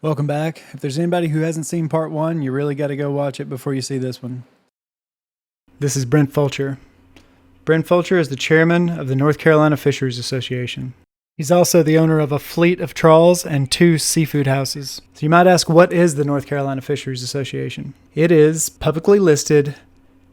Welcome back. If there's anybody who hasn't seen part one, you really got to go watch it before you see this one. This is Brent Fulcher. Brent Fulcher is the chairman of the North Carolina Fisheries Association. He's also the owner of a fleet of trawls and 2 seafood houses. So you might ask, what is the North Carolina Fisheries Association? It is publicly listed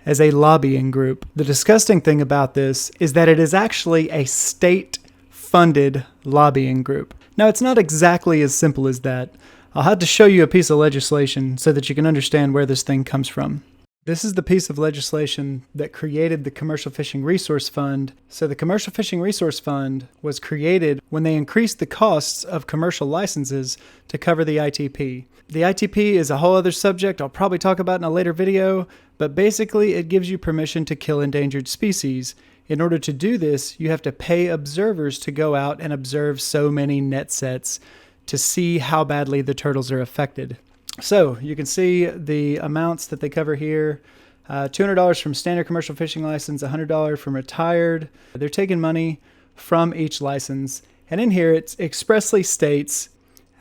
as a lobbying group. The disgusting thing about this is that it is actually a state-funded lobbying group. Now, it's not exactly as simple as that. I'll have to show you a piece of legislation so that you can understand where this thing comes from. This is the piece of legislation that created the Commercial Fishing Resource Fund. So the Commercial Fishing Resource Fund was created when they increased the costs of commercial licenses to cover the ITP. The ITP is a whole other subject I'll probably talk about in a later video, but basically it gives you permission to kill endangered species. In order to do this, you have to pay observers to go out and observe so many net sets to see how badly the turtles are affected. So you can see the amounts that they cover here. $200 from standard commercial fishing license, $100 from retired. They're taking money from each license. And in here, it expressly states,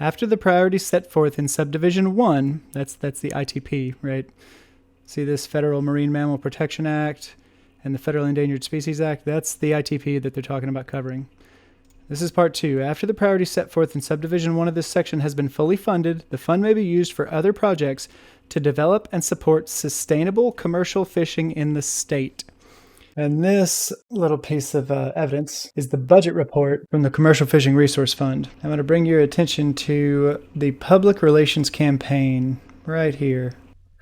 after the priorities set forth in subdivision 1, that's the ITP, right? See this Federal Marine Mammal Protection Act and the Federal Endangered Species Act? That's the ITP that they're talking about covering. This is part 2. After the priorities set forth in subdivision 1 of this section has been fully funded, the fund may be used for other projects to develop and support sustainable commercial fishing in the state. And this little piece of evidence is the budget report from the Commercial Fishing Resource Fund. I'm going to bring your attention to the public relations campaign right here.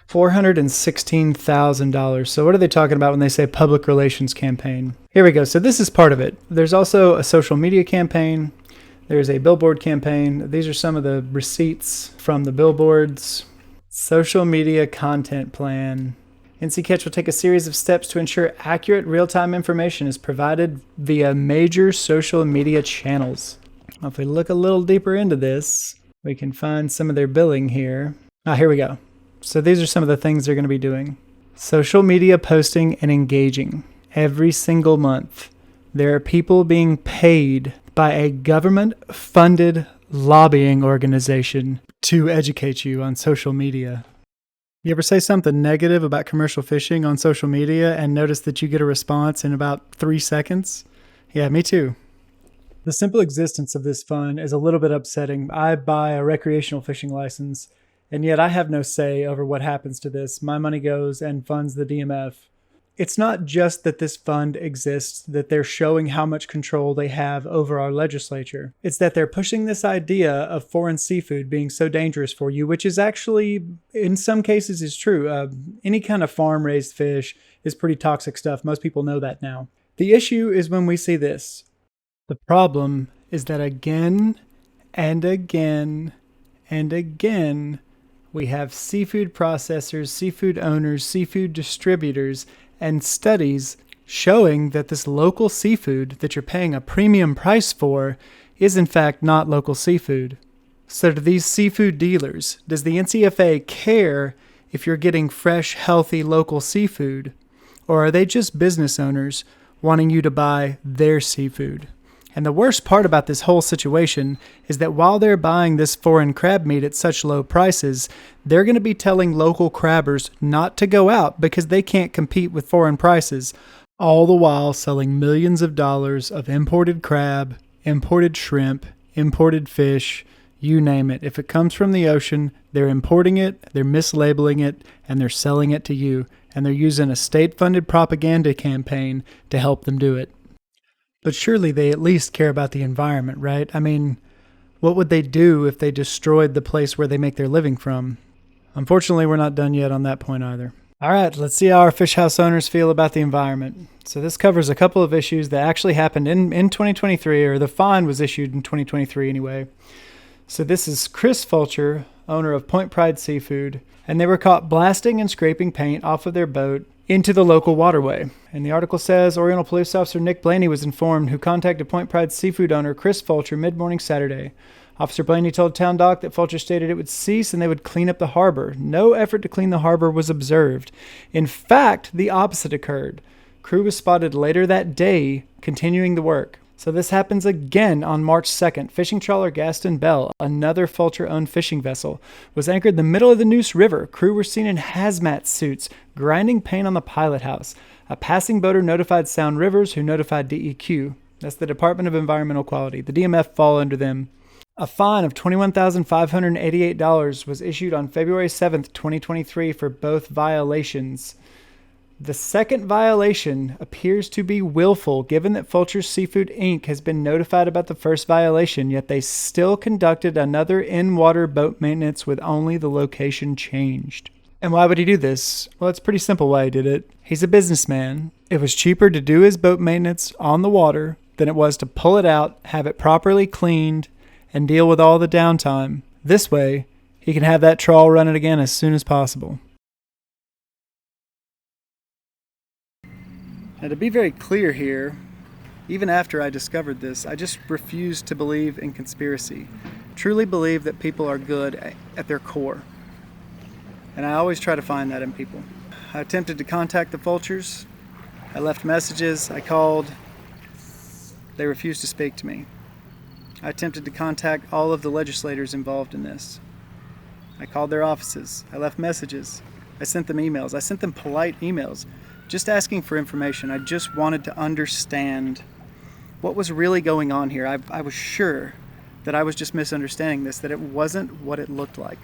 $416,000. So what are they talking about when they say public relations campaign? Here we go. So this is part of it. There's also a social media campaign. There's a billboard campaign. These are some of the receipts from the billboards. Social media content plan. NC Catch will take a series of steps to ensure accurate real-time information is provided via major social media channels. Now, if we look a little deeper into this, we can find some of their billing here. Here we go. So these are some of the things they're going to be doing. Social media posting and engaging. Every single month, there are people being paid by a government-funded lobbying organization to educate you on social media. You ever say something negative about commercial fishing on social media and notice that you get a response in about 3 seconds? Yeah, me too. The simple existence of this fund is a little bit upsetting. I buy a recreational fishing license, and yet I have no say over what happens to this. My money goes and funds the DMF. It's not just that this fund exists, that they're showing how much control they have over our legislature. It's that they're pushing this idea of foreign seafood being so dangerous for you, which is actually, in some cases, is true. Any kind of farm-raised fish is pretty toxic stuff. Most people know that now. The issue is when we see this. The problem is that again and again and again, we have seafood processors, seafood owners, seafood distributors, and studies showing that this local seafood that you're paying a premium price for is in fact not local seafood. So do these seafood dealers, does the NCFA care if you're getting fresh, healthy local seafood? Or are they just business owners wanting you to buy their seafood? And the worst part about this whole situation is that while they're buying this foreign crab meat at such low prices, they're going to be telling local crabbers not to go out because they can't compete with foreign prices, all the while selling millions of dollars of imported crab, imported shrimp, imported fish, you name it. If it comes from the ocean, they're importing it, they're mislabeling it, and they're selling it to you. And they're using a state-funded propaganda campaign to help them do it. But surely they at least care about the environment, right? I mean, what would they do if they destroyed the place where they make their living from? Unfortunately, we're not done yet on that point either. All right, let's see how our fish house owners feel about the environment. So this covers a couple of issues that actually happened in 2023, or the fine was issued in 2023 anyway. So this is Chris Fulcher, owner of Point Pride Seafood, and they were caught blasting and scraping paint off of their boat into the local waterway. And the article says, Oriental Police Officer Nick Blaney was informed, who contacted Point Pride seafood owner Chris Fulcher mid-morning Saturday. Officer Blaney told Town Dock that Fulcher stated it would cease and they would clean up the harbor. No effort to clean the harbor was observed. In fact, the opposite occurred. Crew was spotted later that day continuing the work. So this happens again on March 2nd. Fishing trawler Gaston Bell, another Fulcher-owned fishing vessel, was anchored in the middle of the Neuse River. Crew were seen in hazmat suits, grinding paint on the pilot house. A passing boater notified Sound Rivers, who notified DEQ. That's the Department of Environmental Quality. The DMF fall under them. A fine of $21,588 was issued on February 7th, 2023 for both violations. The second violation appears to be willful, given that Fulcher's Seafood Inc. has been notified about the first violation, yet they still conducted another in-water boat maintenance with only the location changed. And why would he do this? Well, it's pretty simple why he did it. He's a businessman. It was cheaper to do his boat maintenance on the water than it was to pull it out, have it properly cleaned, and deal with all the downtime. This way, he can have that trawl running again as soon as possible. Now, to be very clear here, even after I discovered this, I just refused to believe in conspiracy. Truly believe that people are good at their core. And I always try to find that in people. I attempted to contact the Fulchers. I left messages. I called. They refused to speak to me. I attempted to contact all of the legislators involved in this. I called their offices. I left messages. I sent them emails. I sent them polite emails, just asking for information. I just wanted to understand what was really going on here. I was sure that I was just misunderstanding this, that it wasn't what it looked like.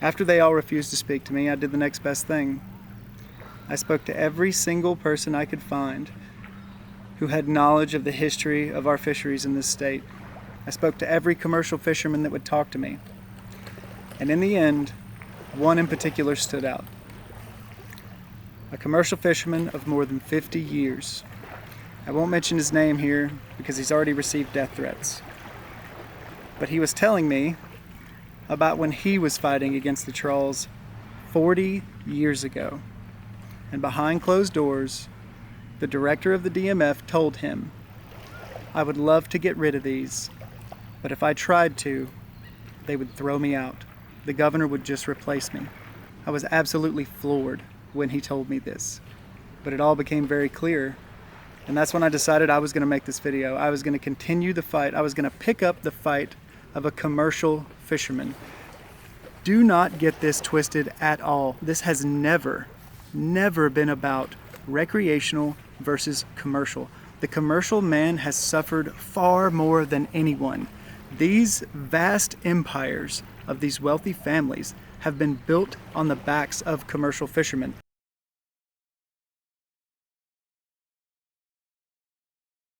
After they all refused to speak to me, I did the next best thing. I spoke to every single person I could find who had knowledge of the history of our fisheries in this state. I spoke to every commercial fisherman that would talk to me. And in the end, one in particular stood out. A commercial fisherman of more than 50 years. I won't mention his name here because he's already received death threats. But he was telling me about when he was fighting against the trawls 40 years ago. And behind closed doors, the director of the DMF told him, "I would love to get rid of these, but if I tried to, they would throw me out. The governor would just replace me." I was absolutely floored when he told me this, but it all became very clear. And that's when I decided I was going to make this video. I was going to continue the fight. I was going to pick up the fight of a commercial fisherman. Do not get this twisted at all. This has never been about recreational versus commercial. The commercial man has suffered far more than anyone. These vast empires of these wealthy families have been built on the backs of commercial fishermen.